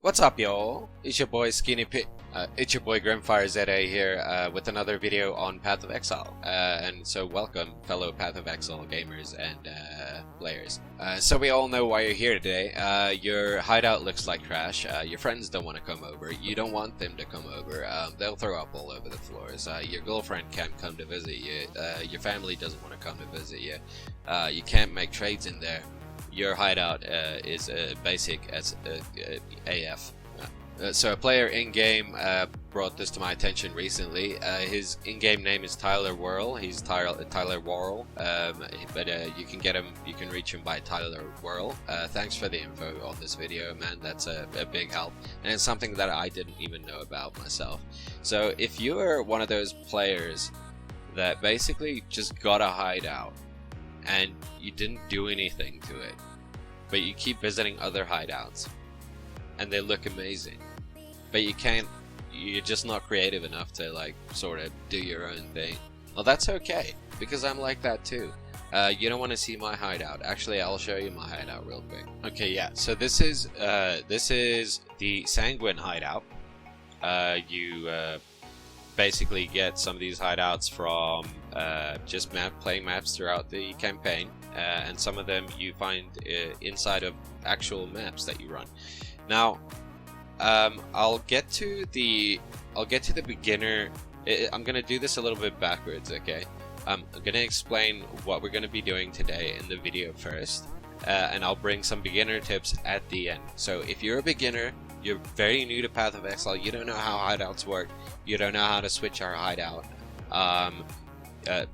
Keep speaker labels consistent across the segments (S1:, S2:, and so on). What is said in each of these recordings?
S1: What's up, y'all? It's your boy it's your boy Grimfire ZA here with another video on Path of Exile. And so welcome, fellow Path of Exile gamers and players. So we all know why you're here today. Your hideout looks like trash. Your friends don't want to come over. You don't want them to come over. They'll throw up all over the floors. Your girlfriend can't come to visit you. Your family doesn't want to come to visit you. You can't make trades in there. Your hideout is basic as AF. So a player in-game brought this to my attention recently. His in-game name is TylerWhirl. He's TylerWhirl, but you can get him. You can reach him by TylerWhirl. Thanks for the info on this video, man. That's a big help, and it's something that I didn't even know about myself. So if you're one of those players that basically just got a hideout and you didn't do anything to it, but you keep visiting other hideouts and they look amazing, but you're just not creative enough to like sort of do your own thing, well, that's okay, because I'm like that too. You don't want to see my hideout. Actually, I'll show you my hideout real quick. Okay, yeah, so this is the Sanguine hideout. You basically get some of these hideouts from just playing maps throughout the campaign, and some of them you find inside of actual maps that you run. Now, I'll get to the beginner. I'm gonna do this a little bit backwards, okay? I'm gonna explain what we're gonna be doing today in the video first, and I'll bring some beginner tips at the end. So if you're a beginner, you're very new to Path of Exile, you don't know how hideouts work, you don't know how to switch our hideout,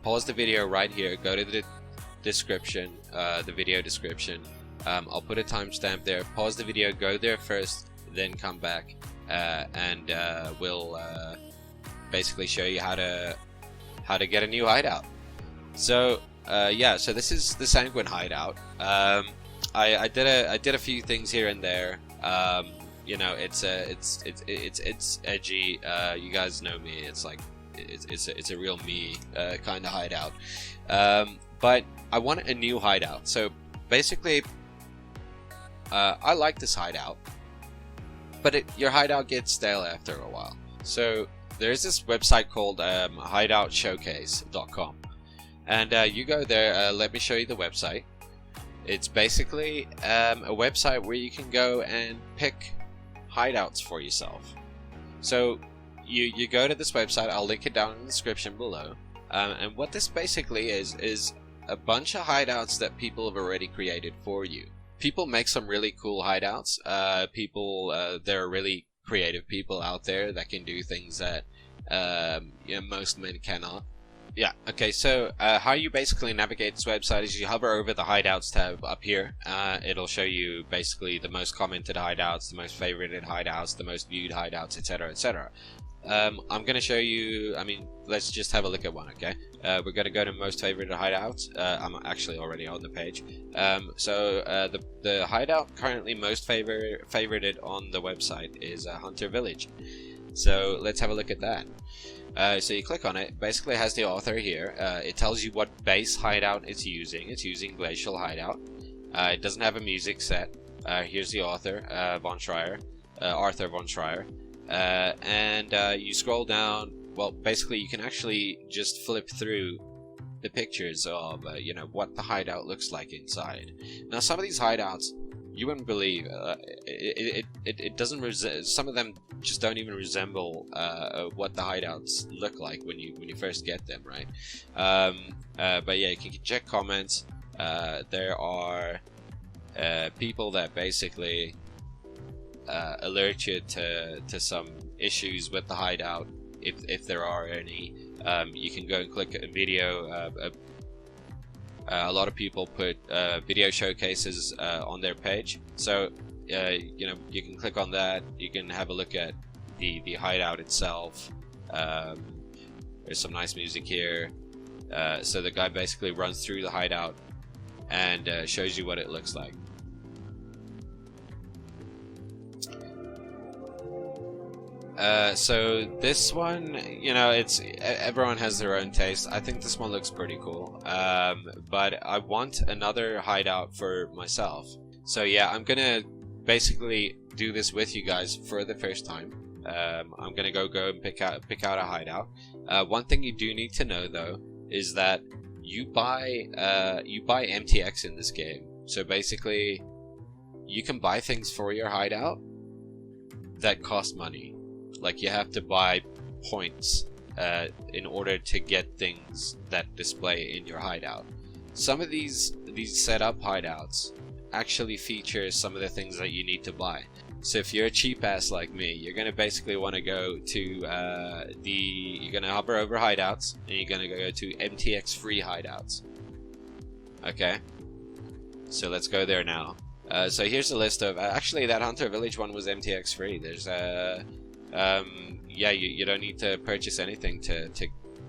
S1: pause the video right here, go to the description, the video description. I'll put a timestamp there. Pause the video, go there first, then come back, and we'll basically show you how to get a new hideout. So yeah, so this is the Sanguine hideout. I did a few things here and there. You know, it's edgy. You guys know me. It's like it's a real me kind of hideout. But I want a new hideout. So basically, I like this hideout, but your hideout gets stale after a while. So there's this website called hideoutshowcase.com, and you go there. Let me show you the website. It's basically a website where you can go and pick hideouts for yourself. So you go to this website. I'll link it down in the description below. And what this basically is a bunch of hideouts that people have already created for you. People make some really cool hideouts. There are really creative people out there that can do things that most men cannot. Yeah, okay, so how you basically navigate this website is you hover over the hideouts tab up here. It'll show you basically the most commented hideouts, the most favorited hideouts, the most viewed hideouts, etc, etc. I'm going to show you, let's just have a look at one, okay? We're going to go to most favorited hideouts. I'm actually already on the page. So the hideout currently most favorited on the website is Hunter Village. So let's have a look at that. So you click on it, basically it has the author here. It tells you what base hideout it's using. It's using Glacial Hideout. It doesn't have a music set. Here's the author, Arthur von Schreier. And you scroll down. Well, basically you can actually just flip through the pictures of what the hideout looks like inside. Now some of these hideouts you wouldn't believe. It doesn't. Some of them just don't even resemble what the hideouts look like when you first get them, right? But yeah, you can check comments. There are people that basically alert you to some issues with the hideout, if there are any. You can go and click a video. A lot of people put video showcases on their page, so you can click on that. You can have a look at the hideout itself. There's some nice music here. So the guy basically runs through the hideout and shows you what it looks like. So this one, everyone has their own taste. I think this one looks pretty cool, but I want another hideout for myself. So yeah, I'm gonna basically do this with you guys for the first time. I'm gonna go and pick out a hideout. One thing you do need to know though is that you buy MTX in this game. So basically, you can buy things for your hideout that cost money. Like you have to buy points in order to get things that display in your hideout. Some of these setup hideouts actually feature some of the things that you need to buy. So if you're a cheap ass like me, you're gonna basically want to go to you're gonna hover over hideouts and you're gonna go to MTX free hideouts. Okay, so let's go there now. So here's the list of actually that Hunter Village one was MTX free. There's yeah, you don't need to purchase anything to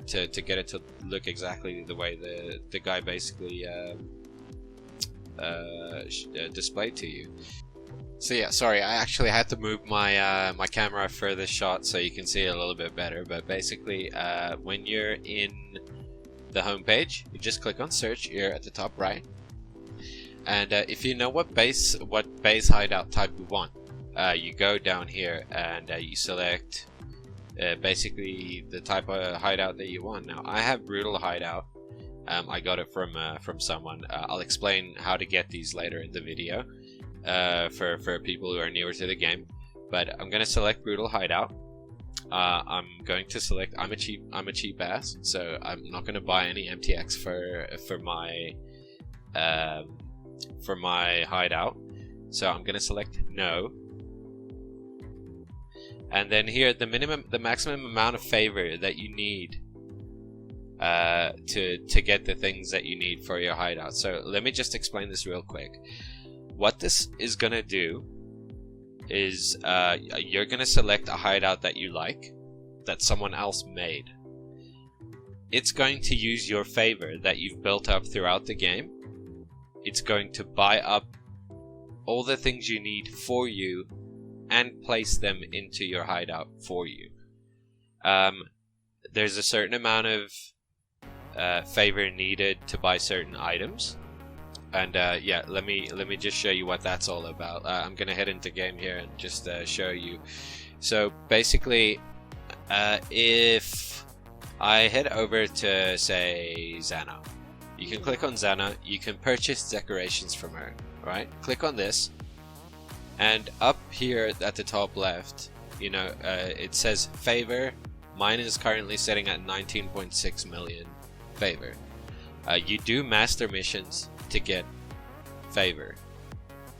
S1: get it to look exactly the way the guy basically displayed to you. So yeah, sorry, I actually had to move my my camera for this shot so you can see it a little bit better. But basically, when you're in the home page, you just click on search here at the top right, and if you know what base hideout type you want, you go down here and you select basically the type of hideout that you want. Now I have brutal hideout. I got it from someone. I'll explain how to get these later in the video for people who are newer to the game. But I'm gonna select brutal hideout. I'm going to select. I'm a cheap ass, so I'm not gonna buy any MTX for my hideout. So I'm gonna select no. And then here, the maximum amount of favor that you need to get the things that you need for your hideout. So let me just explain this real quick. What this is gonna do is you're gonna select a hideout that you like, that someone else made. It's going to use your favor that you've built up throughout the game. It's going to buy up all the things you need for you and place them into your hideout for you. There's a certain amount of favor needed to buy certain items, and yeah, let me just show you what that's all about. I'm gonna head into game here and just show you. So basically, if I head over to say Xana, you can click on Xana. You can purchase decorations from her. Right? Click on this. And up here at the top left, you know, it says favor. Mine is currently sitting at 19.6 million favor. You do master missions to get favor.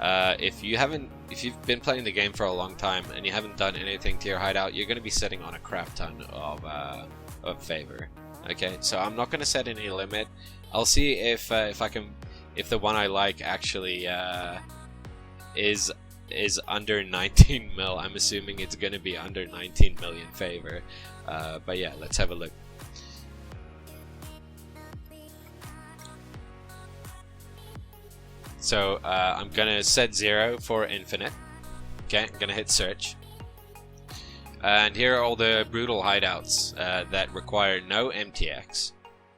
S1: If you've been playing the game for a long time and you haven't done anything to your hideout, you're going to be sitting on a crap ton of favor. Okay, so I'm not going to set any limit. I'll see if the one I like actually is under 19 mil. I'm assuming it's going to be under 19 million favor. But yeah, let's have a look. So I'm going to set 0 for infinite. Okay, I'm going to hit search. And here are all the brutal hideouts that require no MTX.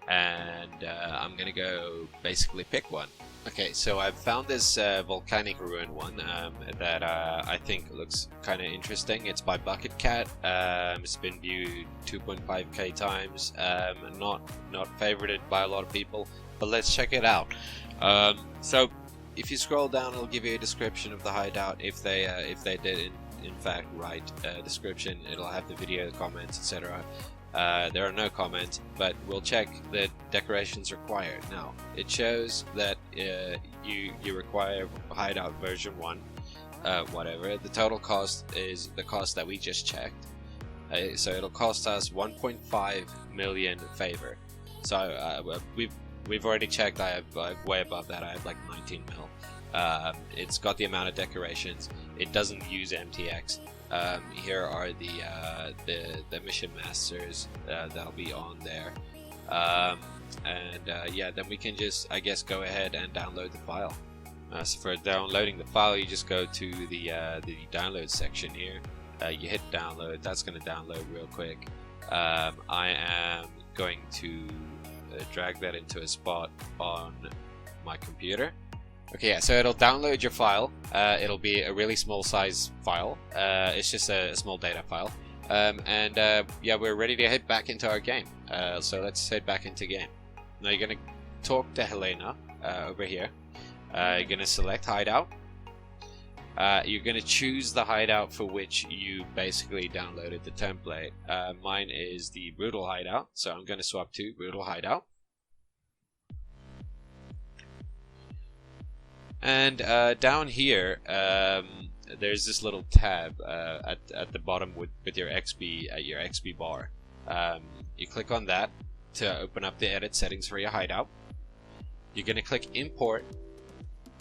S1: And I'm going to go basically pick one. Okay, so I've found this volcanic ruin one that I think looks kind of interesting. It's by Bucket Cat. It's been viewed 2.5k times. Not favorited by a lot of people, but let's check it out. So if you scroll down, it'll give you a description of the hideout. If they did in fact write a description, it'll have the video, the comments, etc. There are no comments, but we'll check the decorations required. Now, it shows that you require hideout version 1, whatever. The total cost is the cost that we just checked. So it'll cost us 1.5 million favor. So we've already checked. I have way above that. I have like 19 mil. It's got the amount of decorations. It doesn't use MTX. Here are the mission masters that'll be on there, and yeah, then we can just, I guess, go ahead and download the file. So for downloading the file, you just go to the download section here. You hit download. That's going to download real quick. I am going to drag that into a spot on my computer, Okay, yeah, so it'll download your file. It'll be a really small size file. It's just a small data file. Yeah, we're ready to head back into our game. So let's head back into game. Now you're gonna talk to Helena over here. You're gonna select Hideout. You're gonna choose the hideout for which you basically downloaded the template. Mine is the Brutal Hideout, so I'm gonna swap to Brutal Hideout. And down here, there's this little tab at the bottom with your XP bar. You click on that to open up the edit settings for your hideout. You're gonna click import.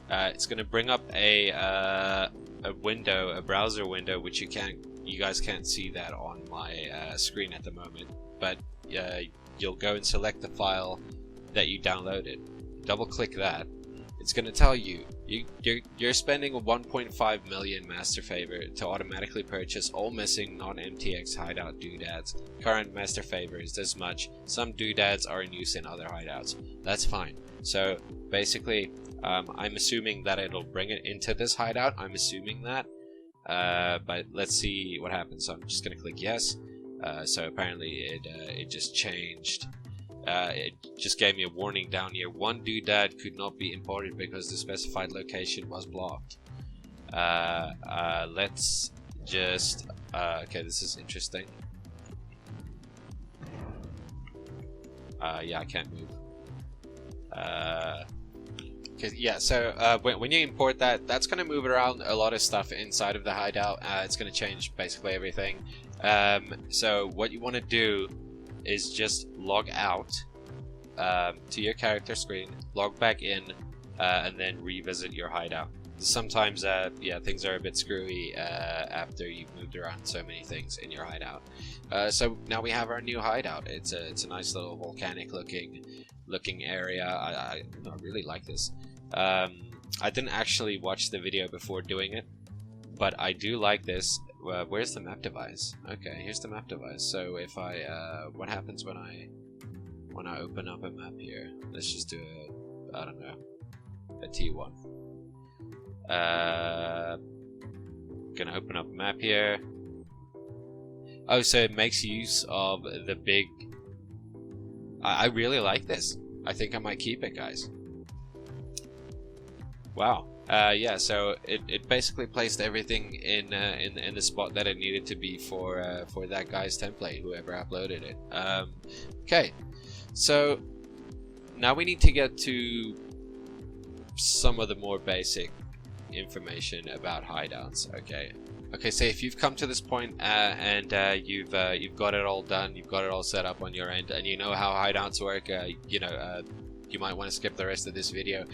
S1: It's gonna bring up a window, a browser window, which you guys can't see that on my screen at the moment. But you'll go and select the file that you downloaded. Double click that. It's going to tell you, you're spending 1.5 million master favor to automatically purchase all missing non-MTX hideout doodads. Current master favor is this much. Some doodads are in use in other hideouts. That's fine. So basically, I'm assuming that it'll bring it into this hideout. I'm assuming that. But let's see what happens. So I'm just going to click yes. So apparently it just changed. It just gave me a warning down here. One doodad could not be imported because the specified location was blocked. Let's just okay, this is interesting. Yeah, I can't move. Yeah, so when you import that, that's going to move around a lot of stuff inside of the hideout. It's going to change basically everything. So what you want to do is just log out to your character screen, log back in, and then revisit your hideout. Sometimes, yeah, things are a bit screwy after you've moved around so many things in your hideout. So now we have our new hideout. It's a nice little volcanic looking area. I really like this. I didn't actually watch the video before doing it, but I do like this. Where's the map device? Okay, here's the map device. So if I, what happens when I open up a map here? Let's just do I don't know, a T1. Gonna open up a map here. Oh, so it makes use of the big. I really like this. I think I might keep it, guys. Wow. Yeah, so it basically placed everything in the spot that it needed to be for that guy's template, whoever uploaded it. Okay, so now we need to get to some of the more basic information about hideouts. Okay, so if you've come to this point and you've got it all done, you've got it all set up on your end, and you know how hideouts work, you might want to skip the rest of this video.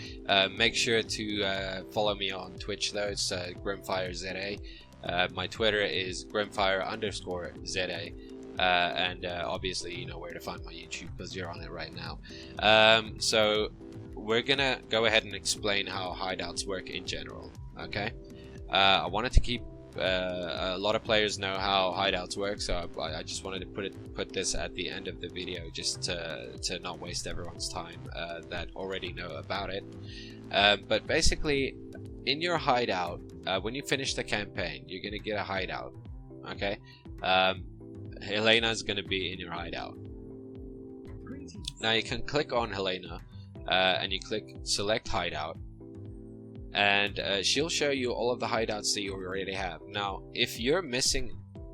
S1: Make sure to follow me on Twitch though. It's GrimfireZA. My Twitter is Grimfire_ZA. And obviously you know where to find my YouTube because you're on it right now. So we're gonna go ahead and explain how hideouts work in general. Okay, I wanted to keep a lot of players know how hideouts work, so I just wanted to put this at the end of the video just to not waste everyone's time that already know about it. But basically, in your hideout, when you finish the campaign, you're gonna get a hideout. Okay, Helena's gonna be in your hideout. Now you can click on Helena and you click select hideout, and she'll show you all of the hideouts that you already have. Now if you're missing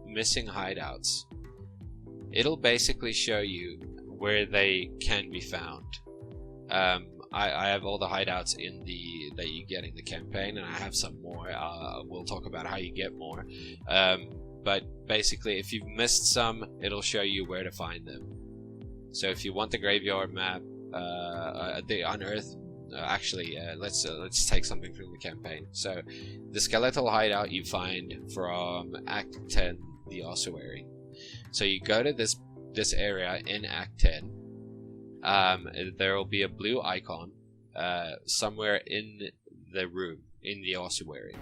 S1: hideouts, it'll basically show you where they can be found. I have all the hideouts that you get in the campaign, and I have some more. We'll talk about how you get more. But basically, if you've missed some, it'll show you where to find them. So if you want the graveyard map, the unearthed. Actually, let's take something from the campaign. So the skeletal hideout you find from Act 10, the ossuary. So you go to this area in Act 10. There will be a blue icon somewhere in the room in the ossuary.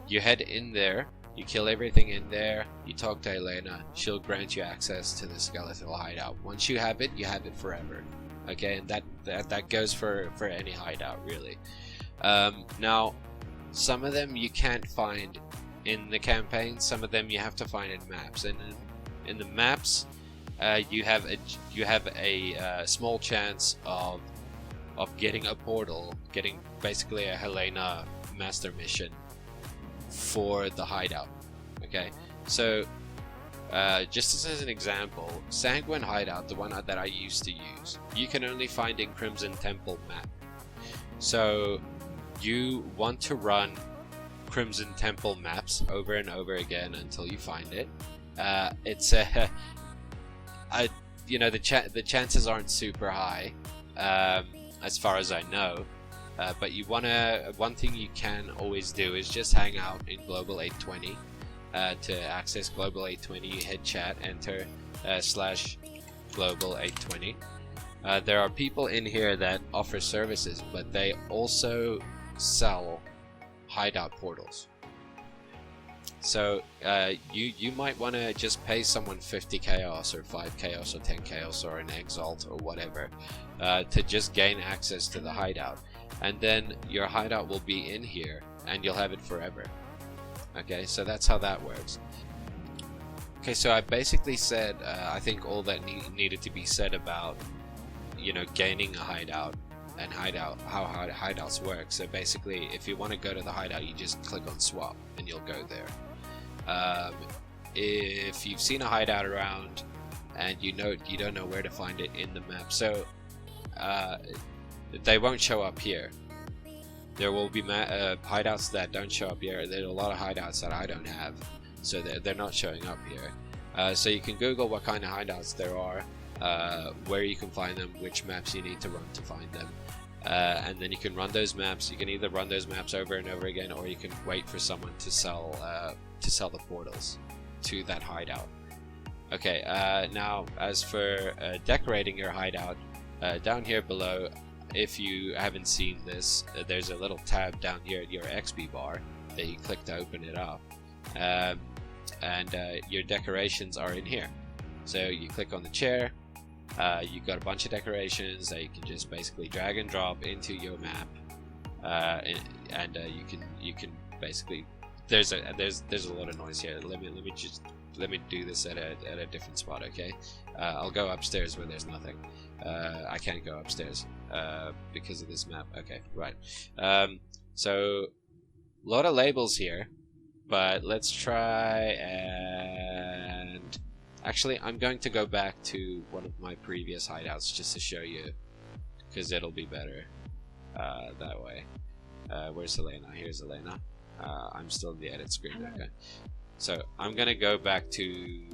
S1: You head in there. You kill everything in there, you talk to Helena, she'll grant you access to the skeletal hideout. Once you have it forever. Okay, and that goes for any hideout really. Now, some of them you can't find in the campaign. Some of them you have to find in maps. And in the maps, you have a small chance of getting a portal, getting basically a Helena master mission for the hideout. Okay, so just as an example, Sanguine Hideout, the one that I used to use, you can only find in Crimson Temple map. So you want to run Crimson Temple maps over and over again until you find it. It's you know, the chances aren't super high, as far as I know. But one thing you can always do is just hang out in Global 820. To access Global 820, you hit chat, enter /Global 820. There are people in here that offer services, but they also sell hideout portals. So you might want to just pay someone 50 chaos or 5 chaos or 10 chaos or an exalt or whatever to just gain access to the hideout, and then your hideout will be in here and you'll have it forever. Okay, so that's how that works. Okay, so I basically said I think all that needed to be said about, you know, gaining a hideout and how hideouts work. So basically, if you want to go to the hideout, you just click on swap and you'll go there. If you've seen a hideout around and you don't know where to find it in the map, so they won't show up here. There will be hideouts that don't show up here. There are a lot of hideouts that I don't have, so they're not showing up here. So you can Google what kind of hideouts there are, where you can find them, which maps you need to run to find them, and then you can run those maps. You can either run those maps over and over again, or you can wait for someone to sell the portals to that hideout. Okay, now as for decorating your hideout, down here below, if you haven't seen this, there's a little tab down here at your XP bar that you click to open it up, and your decorations are in here. So you click on the chair, you've got a bunch of decorations that you can just basically drag and drop into your map, and you can basically, there's a lot of noise here. Let me do this at a different spot. Okay, I'll go upstairs where there's nothing. I can't go upstairs because of this map. Okay, right. So a lot of labels here, but let's try and actually I'm going to go back to one of my previous hideouts just to show you, because it'll be better that way. Where's Elena? Here's Elena. I'm still in the edit screen. Okay, so I'm gonna go back to,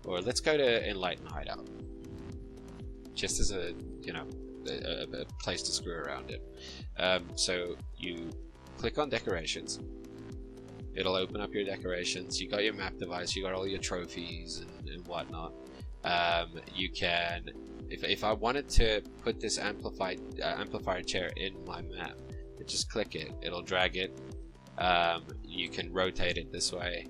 S1: or let's go to Enlighten Hideout, just as a, you know, a place to screw around it. So you click on decorations, it'll open up your decorations. You got your map device, you got all your trophies and whatnot. You can, if I wanted to put this amplifier chair in my map, I just click it, it'll drag it. You can rotate it this way.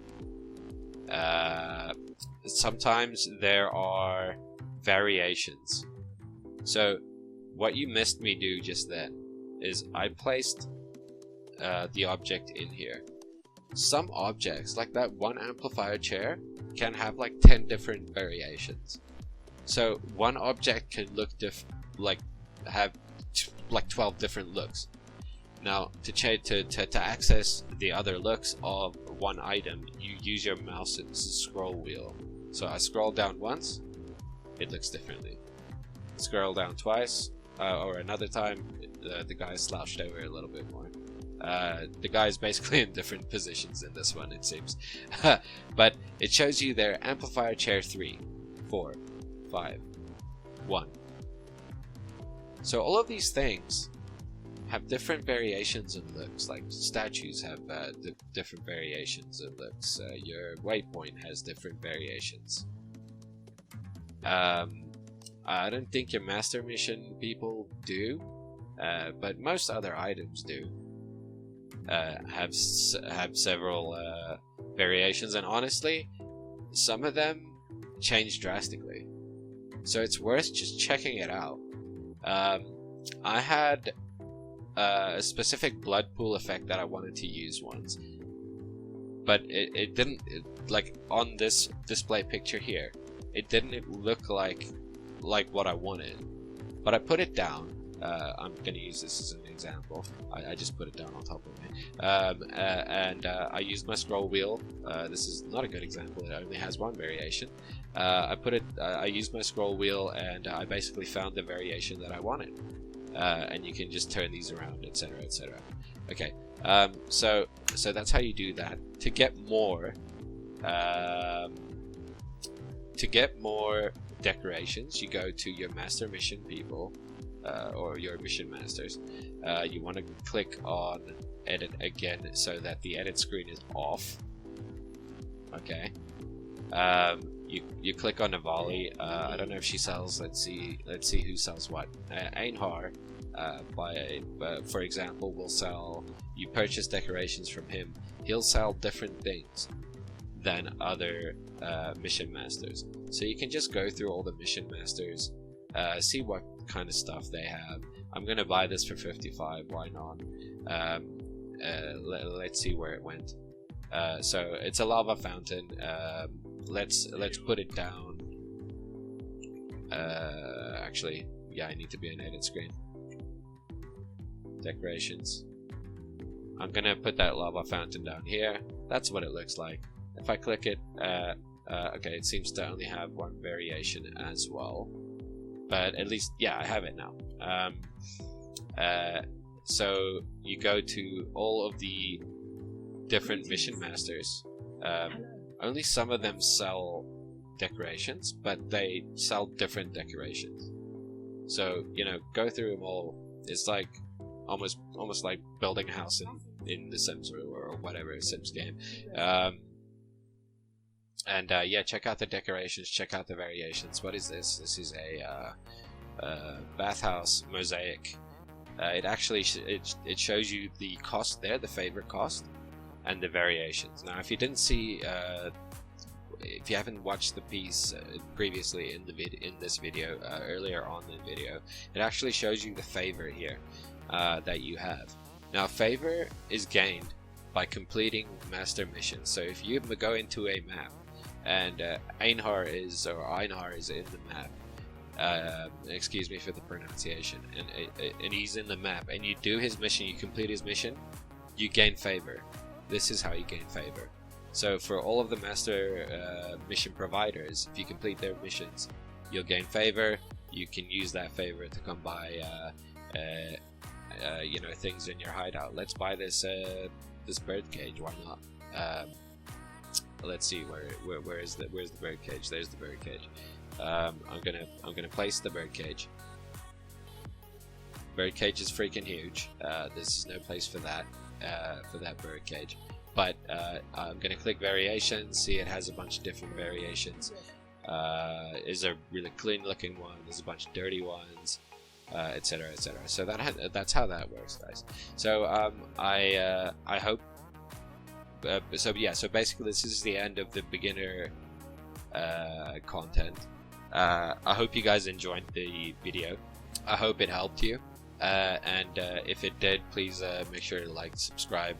S1: Sometimes there are variations. So what you missed me do just then is I placed the object in here. Some objects, like that one amplifier chair, can have like 10 different variations. So one object can look have like 12 different looks. Now to access the other looks of one item, you use your mouse's scroll wheel. So I scroll down once, it looks differently. Scroll down twice, or another time, the guy slouched over a little bit more. The guy is basically in different positions in this one, it seems. But it shows you their amplifier chair 3, 4, 5, 1. So all of these things have different variations of looks. Like statues have different variations of looks. Your waypoint has different variations. I don't think your master mission people do, but most other items do have several variations, and honestly, some of them change drastically. So it's worth just checking it out. I had a specific blood pool effect that I wanted to use once, but it didn't, like on this display picture here, it didn't look like what I wanted. But I put it down. I'm going to use this as an example. I just put it down on top of me. And I used my scroll wheel. This is not a good example. It only has one variation. I used my scroll wheel, and I basically found the variation that I wanted. And you can just turn these around, etc., etc. Okay. So that's how you do that. To get more decorations, you go to your master mission people, or your mission masters. You want to click on edit again so that the edit screen is off. Okay. You click on Navali. I don't know if she sells. Let's see who sells what. Einhar, for example, will sell. You purchase decorations from him. He'll sell different things than other mission masters. So you can just go through all the mission masters, see what kind of stuff they have. I'm gonna buy this for 55. Why not? Let's see where it went. So it's a lava fountain. Let's put it down. Actually, yeah, I need to be an edit screen. Decorations. I'm gonna put that lava fountain down here. That's what it looks like. If I click it, okay, it seems to only have one variation as well. But at least, yeah, I have it now. So you go to all of the different mission masters. Only some of them sell decorations, but they sell different decorations. So, you know, go through them all. It's like almost like building a house in The Sims or whatever Sims game. Yeah, check out the decorations, check out the variations. What is this? This is a bathhouse mosaic. It actually it shows you the cost there, the favorite cost, and the variations. Now, if you didn't see, if you haven't watched the piece previously in this video, earlier on in the video, it actually shows you the favor here that you have. Now, favor is gained by completing master missions. So if you go into a map and Einhar is in the map, excuse me for the pronunciation, and he's in the map, and you do his mission, you complete his mission, you gain favor. This is how you gain favor. So for all of the master mission providers, if you complete their missions, you'll gain favor. You can use that favor to come buy you know, things in your hideout. Let's buy this this bird cage. Why not? Let's see where's the bird cage. There's the bird cage. I'm gonna place the bird cage. Bird cage is freaking huge. This is no place for that bird cage. But I'm gonna click variations. See, it has a bunch of different variations. Is a really clean looking one. There's a bunch of dirty ones, etc., etc. So that's how that works, guys. So I hope. So yeah. So basically, this is the end of the beginner content. I hope you guys enjoyed the video. I hope it helped you. And if it did, please make sure to like, subscribe,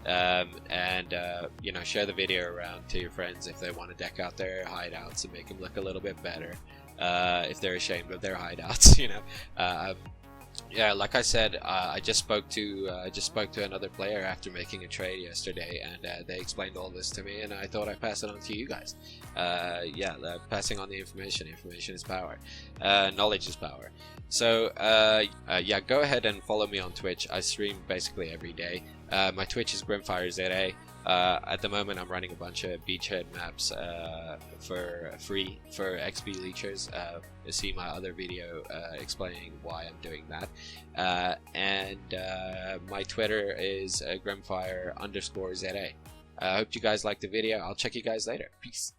S1: and you know, share the video around to your friends if they want to deck out their hideouts and make them look a little bit better, if they're ashamed of their hideouts, you know. Yeah, like I said, I just spoke to another player after making a trade yesterday, and they explained all this to me, and I thought I'd pass it on to you guys. Yeah, passing on the information. Information is power. Knowledge is power. So yeah, go ahead and follow me on Twitch. I stream basically every day. My Twitch is GrimfireZA. At the moment, I'm running a bunch of beachhead maps for free for XP leechers. See my other video explaining why I'm doing that. And my Twitter is Grimfire_ZA. I hope you guys liked the video. I'll check you guys later. Peace.